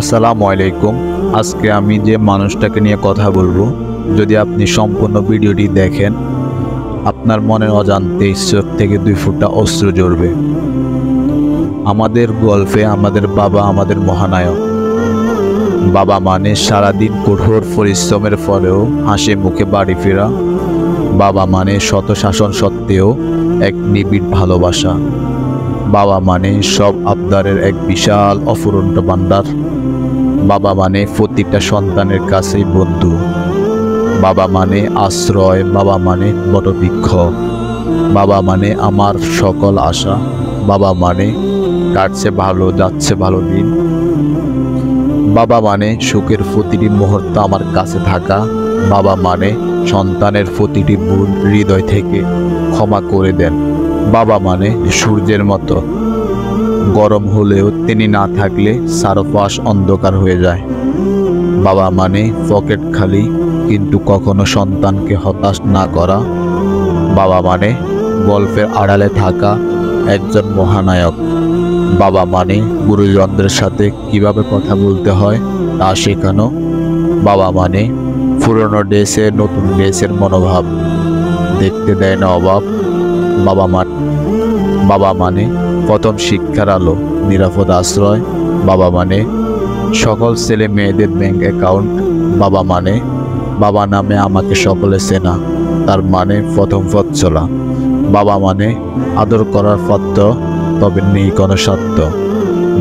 আসসালামু আলাইকুম। আজকে আমি যে মানুষটাকে নিয়ে কথা বলবো, যদি আপনি সম্পূর্ণ ভিডিওটি দেখেন, আপনার মনের অজান্তেই চোখ থেকে 2 ফোঁটা অশ্রু ঝরবে। আমাদের গল্পে আমাদের বাবা আমাদের মহানায়ক। বাবা মানে সারাদিন কঠোর পরিশ্রমের ফলেও হাসি মুখে বাড়ি ফেরা। বাবা মানে শত শাসন সত্ত্বেও এক নিবিড় ভালোবাসা। বাবা মানে সব আবদারের এক বিশাল অফুরন্ত ভান্ডার। বাবা মানে প্রতিটা সন্তানের কাছেই বন্ধু। বাবা মানে আশ্রয়। বাবা মানে বটবৃক্ষ। বাবা মানে আমার সকল আশা। বাবা মানে কাটছে ভালো, যাচ্ছে ভালো দিন। বাবা মানে সুখের প্রতিটি মুহূর্ত আমার কাছে থাকা। বাবা মানে সন্তানের প্রতিটি ভুল হৃদয় থেকে ক্ষমা করে দেন। বাবা মানে সূর্যের মতো, গরম হলেও তিনি না থাকলে চারপাশ অন্ধকার হয়ে যায়। বাবা মানে পকেট খালি কিন্তু কখনো সন্তানকে হতাশ না করা। বাবা মানে গল্পের আড়ালে থাকা একজন মহানায়ক। বাবা মানে গুরুজনদের সাথে কিভাবে কথা বলতে হয় তা শেখানো। বাবা মানে পুরনো ড্রেসে নতুন ড্রেসের মনোভাব দেখতে দেয় না অভাব। বাবা মানে প্রথম শিক্ষার আলো, নিরাপদ আশ্রয়। বাবা মানে সকল ছেলে মেয়েদের ব্যাংক অ্যাকাউন্ট। বাবা মানে বাবা নামে আমাকে সকলে চেনা, তার মানে প্রথম পথ চলা। বাবা মানে আদর করার পাত্র, তবে নেই কোনো সত্য।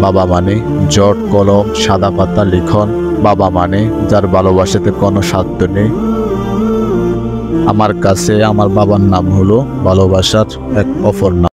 বাবা মানে জট কলম সাদা পাতা লিখন। বাবা মানে যার ভালোবাসাতে কোনো স্বার্থ নেই। আমার কাছে আমার বাবার নাম হলো ভালোবাসার এক অপর নাম।